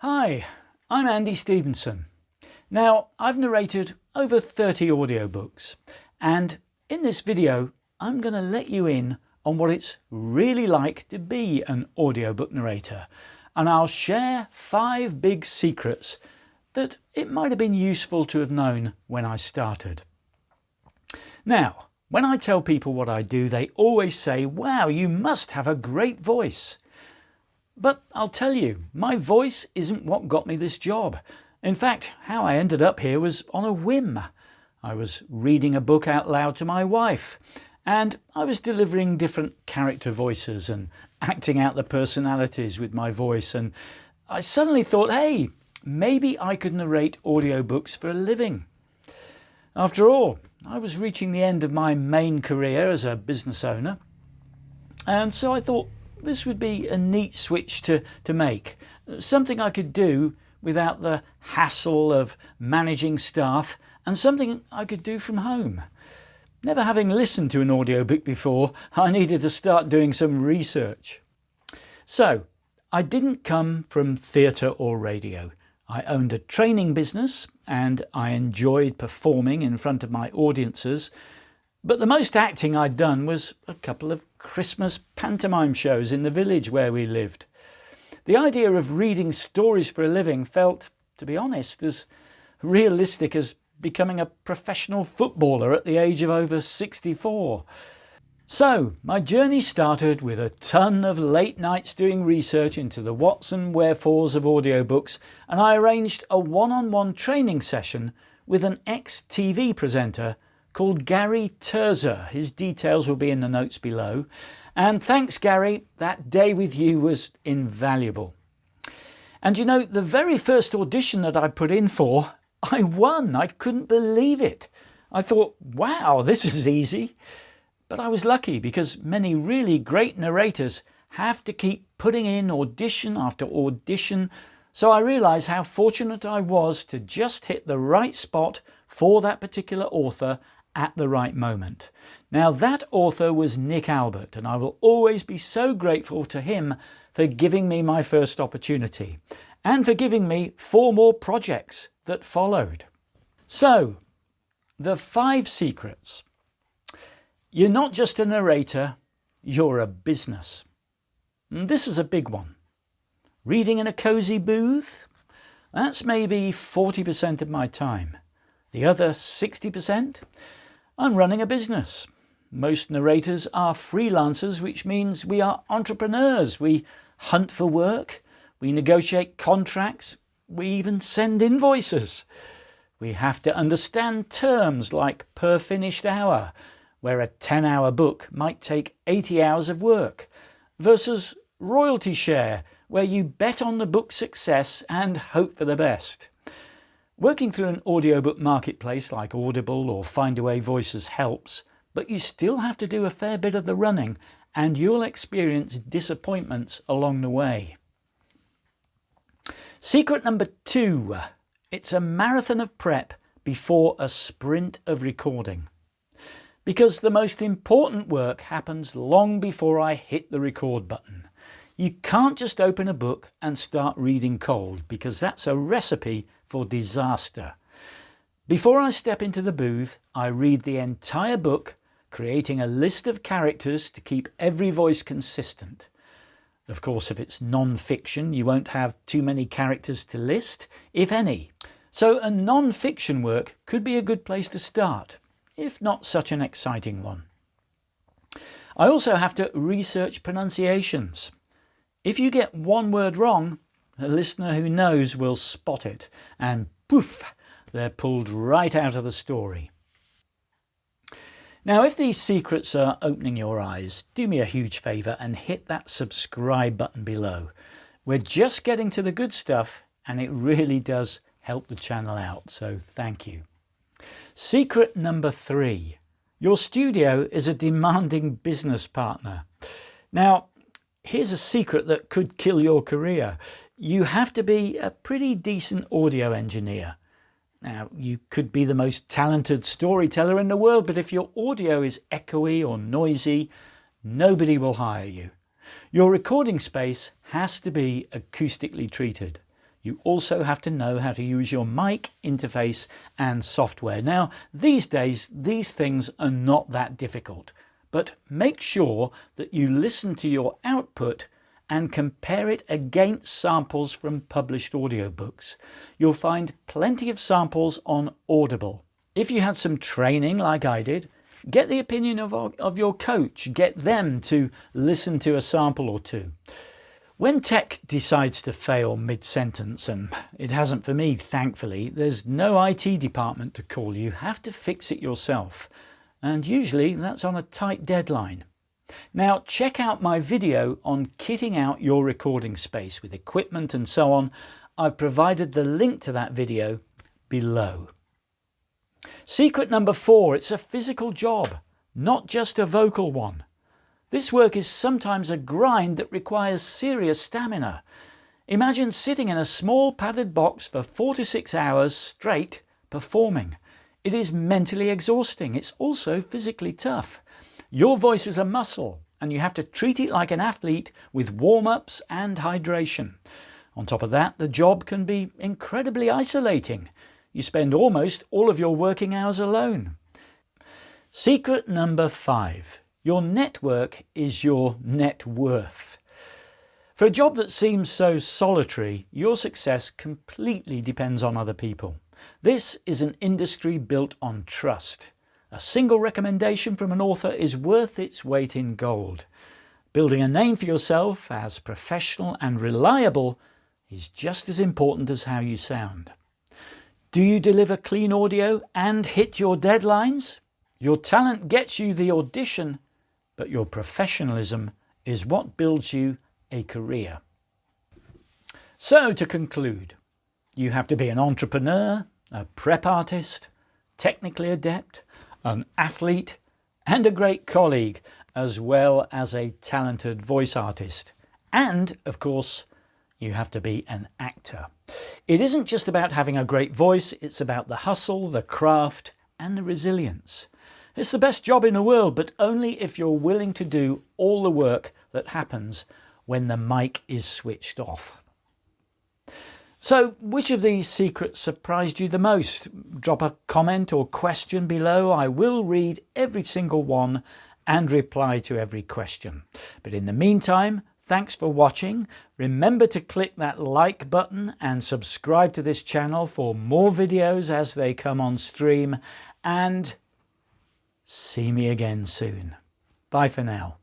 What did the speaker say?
Hi, I'm Andy Stevenson. Now, I've narrated over 30 audiobooks, and in this video, I'm going to let you in on what it's really like to be an audiobook narrator, and I'll share 5 big secrets that it might have been useful to have known when I started. Now, when I tell people what I do, they always say, "Wow, you must have a great voice." But I'll tell you, my voice isn't what got me this job. In fact, how I ended up here was on a whim. I was reading a book out loud to my wife, and I was delivering different character voices and acting out the personalities with my voice, and I suddenly thought, hey, maybe I could narrate audiobooks for a living. After all, I was reaching the end of my main career as a business owner, and so I thought, this would be a neat switch to make, something I could do without the hassle of managing staff and something I could do from home. Never having listened to an audiobook before, I needed to start doing some research. So, I didn't come from theatre or radio. I owned a training business and I enjoyed performing in front of my audiences, but the most acting I'd done was a couple of Christmas pantomime shows in the village where we lived. The idea of reading stories for a living felt, to be honest, as realistic as becoming a professional footballer at the age of over 64. So my journey started with a ton of late nights doing research into the whats and wherefores of audiobooks, and I arranged a one-on-one training session with an ex-TV presenter called Gary Terza. His details will be in the notes below. And thanks, Gary, that day with you was invaluable. And you know, the very first audition that I put in for, I won. I couldn't believe it. I thought, wow, this is easy. But I was lucky because many really great narrators have to keep putting in audition after audition. So I realised how fortunate I was to just hit the right spot for that particular author at the right moment. Now that author was Nick Albert, and I will always be so grateful to him for giving me my first opportunity and for giving me 4 more projects that followed. So, the 5 secrets. You're not just a narrator, you're a business. And this is a big one. Reading in a cosy booth? That's maybe 40% of my time. The other 60%? I'm running a business. Most narrators are freelancers, which means we are entrepreneurs. We hunt for work, we negotiate contracts, we even send invoices. We have to understand terms like per finished hour, where a 10-hour book might take 80 hours of work, versus royalty share, where you bet on the book's success and hope for the best. Working through an audiobook marketplace like Audible or Findaway Voices helps, but you still have to do a fair bit of the running, and you'll experience disappointments along the way. Secret number 2. It's a marathon of prep before a sprint of recording. Because the most important work happens long before I hit the record button. You can't just open a book and start reading cold, because that's a recipe for disaster. Before I step into the booth, I read the entire book, creating a list of characters to keep every voice consistent. Of course, if it's non-fiction, you won't have too many characters to list, if any. So a non-fiction work could be a good place to start, if not such an exciting one. I also have to research pronunciations. If you get one word wrong, a listener who knows will spot it, and poof, they're pulled right out of the story. Now, if these secrets are opening your eyes, do me a huge favour and hit that subscribe button below. We're just getting to the good stuff, and it really does help the channel out, so thank you. Secret number 3. Your studio is a demanding business partner. Now, here's a secret that could kill your career. You have to be a pretty decent audio engineer. Now, you could be the most talented storyteller in the world, but if your audio is echoey or noisy, nobody will hire you. Your recording space has to be acoustically treated. You also have to know how to use your mic interface and software. Now, these days, these things are not that difficult, but make sure that you listen to your output and compare it against samples from published audiobooks. You'll find plenty of samples on Audible. If you had some training like I did, get the opinion of your coach. Get them to listen to a sample or two. When tech decides to fail mid-sentence, and it hasn't for me, thankfully, there's no IT department to call. You have to fix it yourself. And usually that's on a tight deadline. Now, check out my video on kitting out your recording space with equipment and so on. I've provided the link to that video below. Secret number 4, it's a physical job, not just a vocal one. This work is sometimes a grind that requires serious stamina. Imagine sitting in a small padded box for 4 to 6 hours straight performing. It is mentally exhausting. It's also physically tough. Your voice is a muscle and you have to treat it like an athlete with warm-ups and hydration. On top of that, the job can be incredibly isolating. You spend almost all of your working hours alone. Secret number 5. Your network is your net worth. For a job that seems so solitary, your success completely depends on other people. This is an industry built on trust. A single recommendation from an author is worth its weight in gold. Building a name for yourself as professional and reliable is just as important as how you sound. Do you deliver clean audio and hit your deadlines? Your talent gets you the audition, but your professionalism is what builds you a career. So to conclude, you have to be an entrepreneur, a prep artist, technically adept, an athlete, and a great colleague, as well as a talented voice artist. And, of course, you have to be an actor. It isn't just about having a great voice, it's about the hustle, the craft, and the resilience. It's the best job in the world, but only if you're willing to do all the work that happens when the mic is switched off. So, which of these secrets surprised you the most? Drop a comment or question below. I will read every single one and reply to every question. But in the meantime, thanks for watching. Remember to click that like button and subscribe to this channel for more videos as they come on stream. And see me again soon. Bye for now.